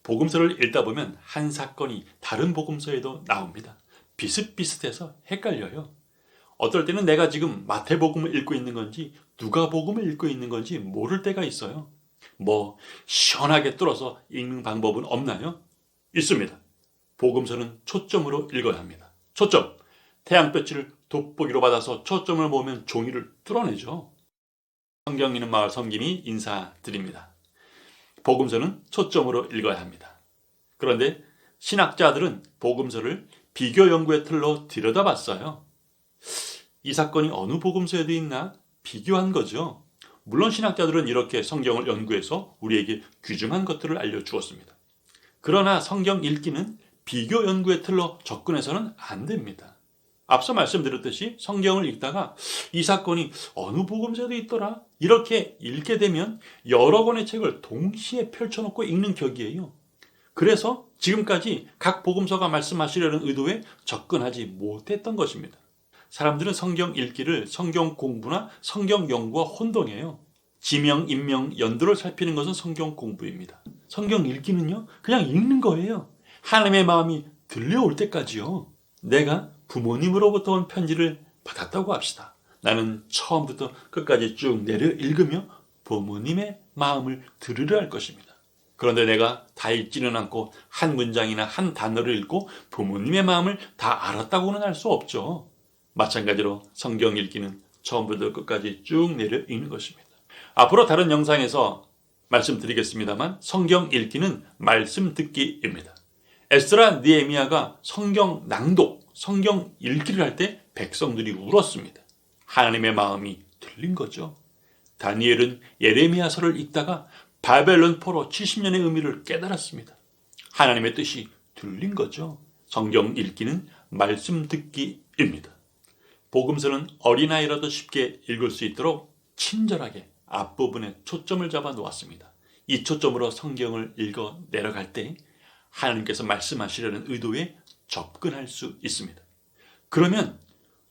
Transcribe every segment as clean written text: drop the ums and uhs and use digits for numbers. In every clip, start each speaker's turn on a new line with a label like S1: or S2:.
S1: 복음서를 읽다 보면 한 사건이 다른 복음서에도 나옵니다. 비슷비슷해서 헷갈려요. 어떨 때는 내가 지금 마태복음을 읽고 있는 건지 누가복음을 읽고 있는 건지 모를 때가 있어요. 시원하게 뚫어서 읽는 방법은 없나요? 있습니다. 복음서는 초점으로 읽어야 합니다. 초점! 태양볕을 돋보기로 받아서 초점을 보면 종이를 뚫어내죠. 성경 읽는 마을 섬김이 인사드립니다. 복음서는 초점으로 읽어야 합니다. 그런데 신학자들은 복음서를 비교 연구의 틀로 들여다봤어요. 이 사건이 어느 복음서에도 있나 비교한 거죠. 물론 신학자들은 이렇게 성경을 연구해서 우리에게 귀중한 것들을 알려주었습니다. 그러나 성경 읽기는 비교 연구의 틀로 접근해서는 안 됩니다. 앞서 말씀드렸듯이 성경을 읽다가 이 사건이 어느 복음서에도 있더라 이렇게 읽게 되면 여러 권의 책을 동시에 펼쳐놓고 읽는 격이에요. 그래서 지금까지 각 복음서가 말씀하시려는 의도에 접근하지 못했던 것입니다. 사람들은 성경 읽기를 성경 공부나 성경 연구와 혼동해요. 지명, 인명, 연도를 살피는 것은 성경 공부입니다. 성경 읽기는요, 그냥 읽는 거예요. 하나님의 마음이 들려올 때까지요. 내가 부모님으로부터 온 편지를 받았다고 합시다. 나는 처음부터 끝까지 쭉 내려 읽으며 부모님의 마음을 들으려 할 것입니다. 그런데 내가 다 읽지는 않고 한 문장이나 한 단어를 읽고 부모님의 마음을 다 알았다고는 할 수 없죠. 마찬가지로 성경 읽기는 처음부터 끝까지 쭉 내려 읽는 것입니다. 앞으로 다른 영상에서 말씀드리겠습니다만 성경 읽기는 말씀 듣기입니다. 에스라, 느헤미야가 성경 낭독, 성경 읽기를 할 때 백성들이 울었습니다. 하나님의 마음이 들린 거죠. 다니엘은 예레미야서를 읽다가 바벨론 포로 70년의 의미를 깨달았습니다. 하나님의 뜻이 들린 거죠. 성경 읽기는 말씀 듣기입니다. 복음서는 어린아이라도 쉽게 읽을 수 있도록 친절하게 앞부분에 초점을 잡아 놓았습니다. 이 초점으로 성경을 읽어 내려갈 때 하나님께서 말씀하시려는 의도에 접근할 수 있습니다. 그러면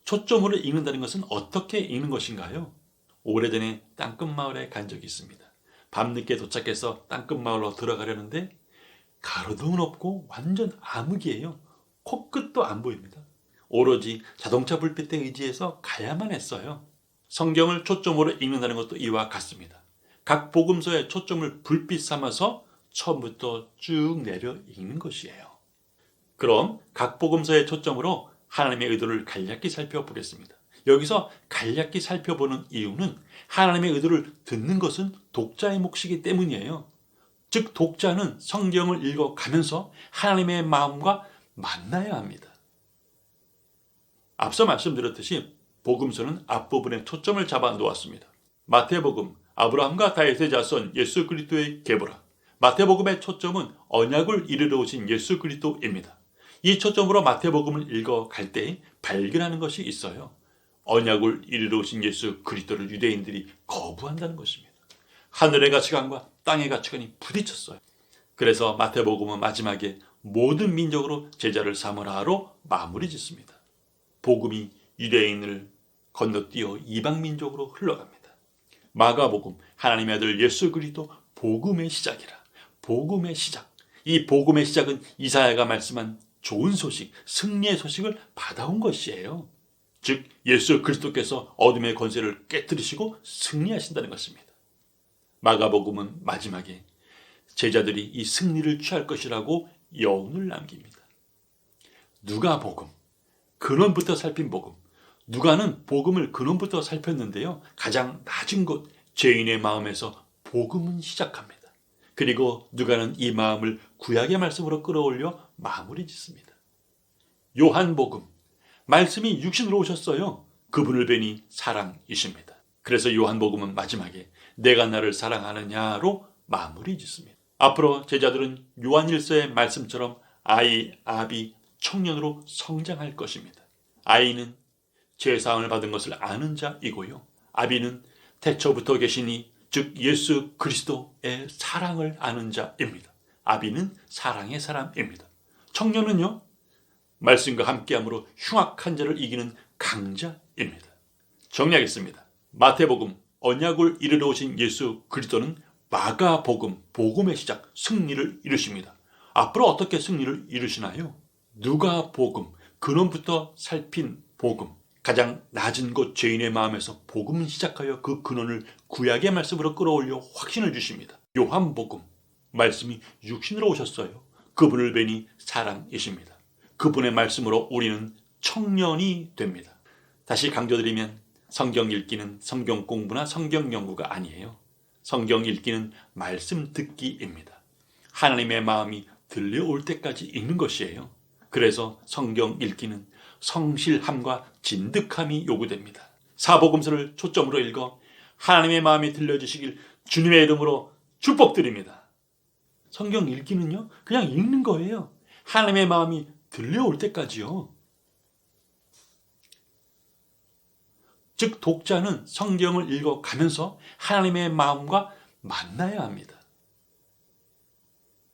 S1: 초점으로 읽는다는 것은 어떻게 읽는 것인가요? 오래전에 땅끝마을에 간 적이 있습니다. 밤늦게 도착해서 땅끝마을로 들어가려는데 가로등은 없고 완전 암흑이에요. 코끝도 안 보입니다. 오로지 자동차 불빛에 의지해서 가야만 했어요. 성경을 초점으로 읽는다는 것도 이와 같습니다. 각 복음서에 초점을 불빛 삼아서 처음부터 쭉 내려 읽는 것이에요. 그럼 각 복음서의 초점으로 하나님의 의도를 간략히 살펴보겠습니다. 여기서 간략히 살펴보는 이유는 하나님의 의도를 듣는 것은 독자의 몫이기 때문이에요. 즉 독자는 성경을 읽어가면서 하나님의 마음과 만나야 합니다. 앞서 말씀드렸듯이 복음서는 앞부분에 초점을 잡아 놓았습니다. 마태복음, 아브라함과 다윗의 자손 예수 그리스도의 계보라. 마태복음의 초점은 언약을 이루러 오신 예수 그리스도입니다. 이 초점으로 마태복음을 읽어갈 때 발견하는 것이 있어요. 언약을 이루러 오신 예수 그리스도를 유대인들이 거부한다는 것입니다. 하늘의 가치관과 땅의 가치관이 부딪혔어요. 그래서 마태복음은 마지막에 모든 민족으로 제자를 삼으라로 마무리 짓습니다. 복음이 유대인을 건너뛰어 이방 민족으로 흘러갑니다. 마가복음, 하나님의 아들 예수 그리스도 복음의 시작이라. 복음의 시작. 이 복음의 시작은 이사야가 말씀한 좋은 소식, 승리의 소식을 받아온 것이에요. 즉 예수 그리스도께서 어둠의 권세를 깨뜨리시고 승리하신다는 것입니다. 마가복음은 마지막에 제자들이 이 승리를 취할 것이라고 여운을 남깁니다. 누가복음, 근원부터 살핀 복음. 누가는 복음을 근원부터 살폈는데요. 가장 낮은 곳, 죄인의 마음에서 복음은 시작합니다. 그리고 누가는 이 마음을 구약의 말씀으로 끌어올려 마무리 짓습니다. 요한복음, 말씀이 육신으로 오셨어요. 그분을 뵈니 사랑이십니다. 그래서 요한복음은 마지막에 내가 나를 사랑하느냐로 마무리 짓습니다. 앞으로 제자들은 요한일서의 말씀처럼 아이, 아비, 청년으로 성장할 것입니다. 아이는 죄사함을 받은 것을 아는 자이고요. 아비는 태초부터 계시니 즉 예수 그리스도의 사랑을 아는 자입니다. 아비는 사랑의 사람입니다. 청년은요, 말씀과 함께함으로 흉악한 자를 이기는 강자입니다. 정리하겠습니다. 마태복음, 언약을 이루러 오신 예수 그리스도는 마가복음, 복음의 시작, 승리를 이루십니다. 앞으로 어떻게 승리를 이루시나요? 누가복음, 근원부터 살핀 복음, 가장 낮은 곳 죄인의 마음에서 복음을 시작하여 그 근원을 구약의 말씀으로 끌어올려 확신을 주십니다. 요한복음, 말씀이 육신으로 오셨어요. 그분을 뵈니 사랑이십니다. 그분의 말씀으로 우리는 청년이 됩니다. 다시 강조드리면 성경 읽기는 성경 공부나 성경 연구가 아니에요. 성경 읽기는 말씀 듣기입니다. 하나님의 마음이 들려올 때까지 읽는 것이에요. 그래서 성경 읽기는 성실함과 진득함이 요구됩니다. 사복음서를 초점으로 읽어 하나님의 마음이 들려주시길 주님의 이름으로 축복드립니다. 성경 읽기는요, 그냥 읽는 거예요. 하나님의 마음이 들려올 때까지요. 즉 독자는 성경을 읽어가면서 하나님의 마음과 만나야 합니다.